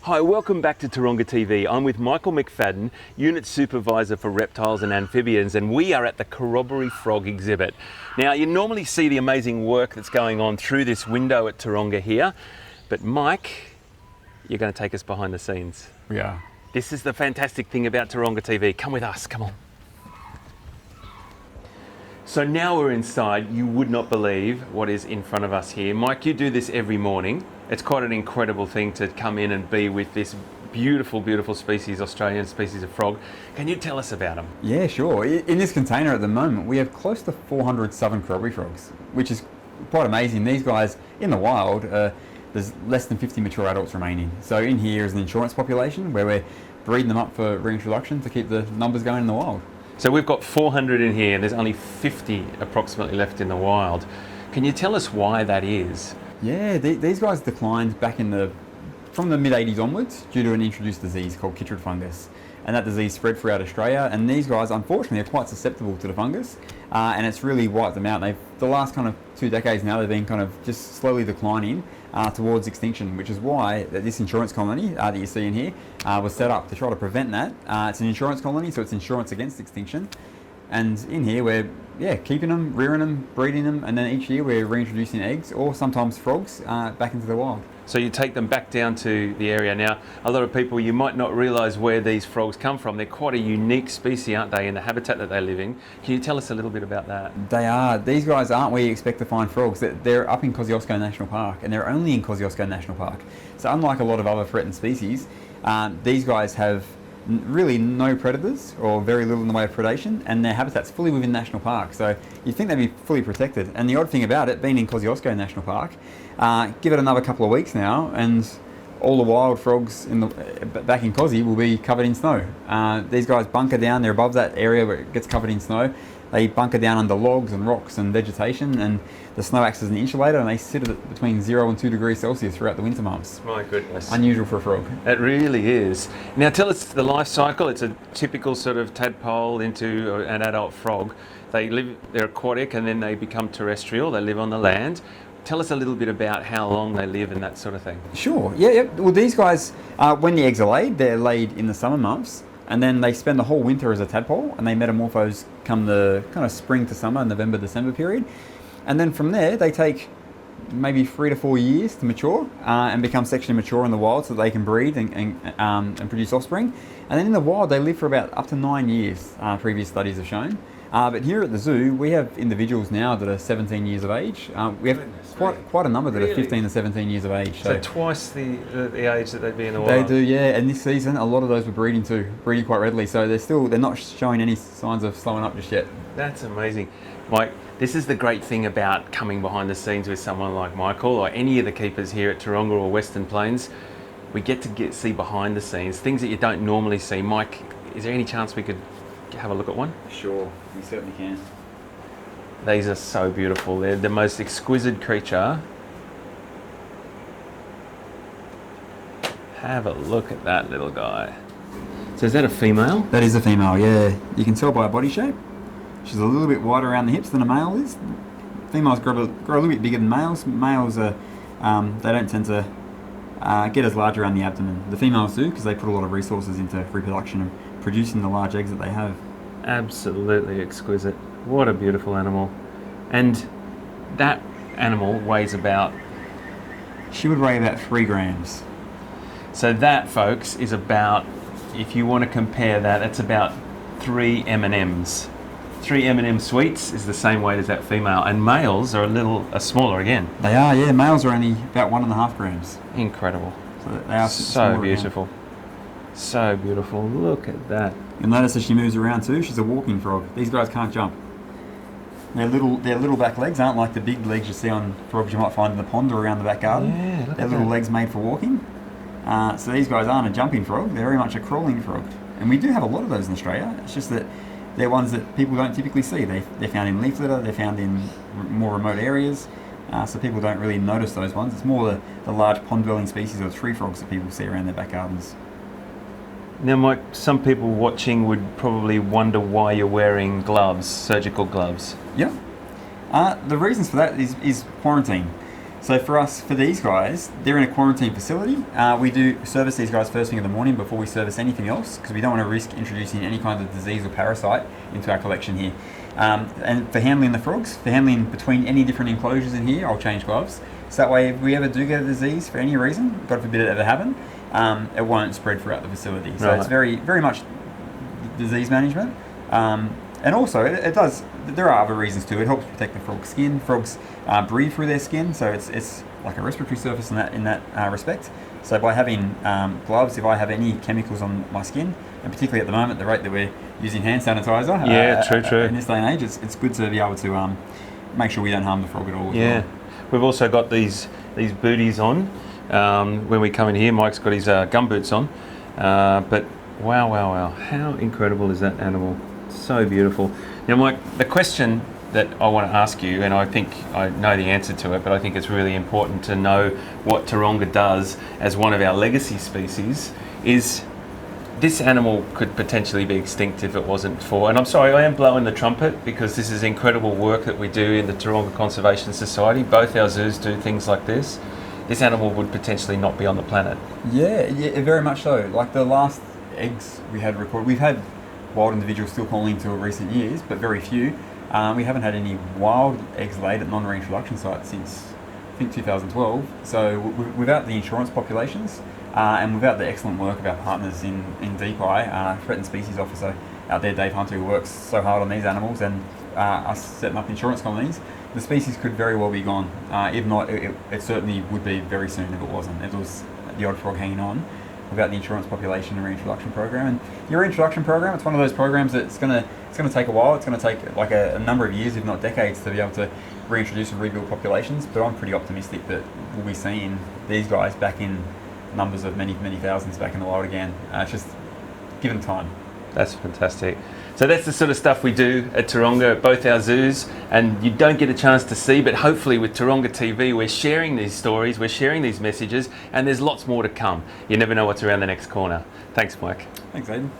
Hi, welcome back to Taronga TV. I'm with Michael McFadden, Unit Supervisor for Reptiles and Amphibians, and we are at the Corroboree Frog exhibit. Now, you normally see the amazing work that's going on through this window at Taronga here, but Mike, you're going to take us behind the scenes. We are. This is the fantastic thing about Taronga TV. Come with us, come on. So now we're inside. You would not believe what is in front of us here. Mike, you do this every morning. It's quite an incredible thing to come in and be with this beautiful, beautiful species, Australian species of frog. Can you tell us about them? Yeah, sure. In this container at the moment, we have close to 400 southern Corroboree frogs, which is quite amazing. These guys, in the wild, there's less than 50 mature adults remaining. So in here is an insurance population where we're breeding them up for reintroduction to keep the numbers going in the wild. So we've got 400 in here and there's only 50 approximately left in the wild. Can you tell us why that is? Yeah, these guys declined from the mid-80s onwards due to an introduced disease called chytrid fungus. And that disease spread throughout Australia, and these guys, unfortunately, are quite susceptible to the fungus, and it's really wiped them out. The last kind of 2 decades now, they've been kind of just slowly declining towards extinction, which is why this insurance colony that you see in here was set up to try to prevent that. It's an insurance colony, so it's insurance against extinction. And in here, we're keeping them, rearing them, breeding them, and then each year we're reintroducing eggs or sometimes frogs back into the wild. So you take them back down to the area. Now, a lot of people, you might not realise where these frogs come from. They're quite a unique species, aren't they, in the habitat that they live in. Can you tell us a little bit about that? They are. These guys aren't where you expect to find frogs. They're up in Kosciuszko National Park, and they're only in Kosciuszko National Park. So unlike a lot of other threatened species, these guys have really no predators or very little in the way of predation, and their habitat's fully within national park, so you'd think they'd be fully protected. And the odd thing about it, being in Kosciuszko National Park, give it another couple of weeks now and all the wild frogs back in Kosci will be covered in snow. These guys bunker down, they're above that area where it gets covered in snow. They bunker down under logs and rocks and vegetation, and the snow acts as an insulator, and they sit at between 0 and 2 degrees Celsius throughout the winter months. My goodness. Unusual for a frog. It really is. Now tell us the life cycle. It's a typical sort of tadpole into an adult frog. They're aquatic and then they become terrestrial. They live on the land. Tell us a little bit about how long they live and that sort of thing. Sure. Yeah. Well, these guys, when the eggs are laid, they're laid in the summer months. And then they spend the whole winter as a tadpole, and they metamorphose come the kind of spring to summer, November, December period. And then from there, they take maybe 3 to 4 years to mature and become sexually mature in the wild so that they can breed and produce offspring. And then in the wild, they live for about up to 9 years, previous studies have shown. But here at the zoo, we have individuals now that are 17 years of age. We have quite a number that are 15 to 17 years of age. So twice the age that they'd be in the wild. They do, yeah. And this season, a lot of those were breeding quite readily. So they're not showing any signs of slowing up just yet. That's amazing. Mike, this is the great thing about coming behind the scenes with someone like Michael or any of the keepers here at Taronga or Western Plains. We get to see behind the scenes, things that you don't normally see. Mike, is there any chance we could have a look at one? Sure, we certainly can. These are so beautiful. They're the most exquisite creature. Have a look at that little guy. So is that a female? That is a female, yeah. You can tell by her body shape. She's a little bit wider around the hips than a male is. Females grow a little bit bigger than males. Males are, they don't tend to get as large around the abdomen. The females do because they put a lot of resources into reproduction and producing the large eggs that they have. Absolutely exquisite. What a beautiful animal. And that animal weighs about... She would weigh about 3 grams. So that, folks, is about, if you want to compare that, that's about 3 M&Ms. 3 M&M sweets is the same weight as that female, and males are smaller again. They are, yeah. Males are only about 1.5 grams. Incredible. So they are so beautiful. Again. So beautiful. Look at that. You'll notice as she moves around too, she's a walking frog. These guys can't jump. Their little back legs aren't like the big legs you see on frogs you might find in the pond or around the back garden. Yeah, look They're at little that. legs made for walking. So these guys aren't a jumping frog, they're very much a crawling frog. And we do have a lot of those in Australia. It's just that they're ones that people don't typically see. They're found in leaf litter, they're found in more remote areas. So people don't really notice those ones. It's more the large pond-dwelling species or tree frogs that people see around their back gardens. Now, Mike, some people watching would probably wonder why you're wearing gloves, surgical gloves. Yeah. The reasons for that is quarantine. So for us, for these guys, they're in a quarantine facility. We do service these guys first thing in the morning before we service anything else, because we don't want to risk introducing any kind of disease or parasite into our collection here. And for handling the frogs, for handling between any different enclosures in here, I'll change gloves. So that way, if we ever do get a disease for any reason, God forbid it ever happen, it won't spread throughout the facility. So it's very, very much disease management. And also, it does. There are other reasons too. It helps protect the frog's skin. Frogs breathe through their skin, so it's like a respiratory surface in that respect. So by having gloves, if I have any chemicals on my skin, and particularly at the moment, the rate that we're using hand sanitizer, true. in this day and age, it's good to be able to make sure we don't harm the frog at all. Yeah, we've also got these booties on. When we come in here, Mike's got his gumboots on. But wow, how incredible is that animal? So beautiful. Now, Mike, the question that I want to ask you, and I think I know the answer to it, but I think it's really important to know what Taronga does as one of our legacy species, is this animal could potentially be extinct if it wasn't for, and I'm sorry, I am blowing the trumpet because this is incredible work that we do in the Taronga Conservation Society. Both our zoos do things like this. This animal would potentially not be on the planet. Yeah, very much so. Like the last eggs we had recorded, we've had wild individuals still calling until recent years, but very few. We haven't had any wild eggs laid at non-reintroduction sites since, I think, 2012. So without the insurance populations and without the excellent work of our partners in DPI, Threatened Species Officer out there, Dave Hunter, who works so hard on these animals, and us setting up insurance colonies, the species could very well be gone. If not, it certainly would be very soon if it wasn't. If it was the odd frog hanging on, without the insurance population and reintroduction program. And your reintroduction program, it's one of those programs that's going to take a while. It's going to take like a number of years, if not decades, to be able to reintroduce and rebuild populations. But I'm pretty optimistic that we'll be seeing these guys back in numbers of many thousands back in the wild again. It's just given time. That's fantastic. So that's the sort of stuff we do at Taronga at both our zoos, and you don't get a chance to see, but hopefully with Taronga TV we're sharing these stories, we're sharing these messages, and there's lots more to come. You never know what's around the next corner. Thanks, Mike. Thanks, Aidan.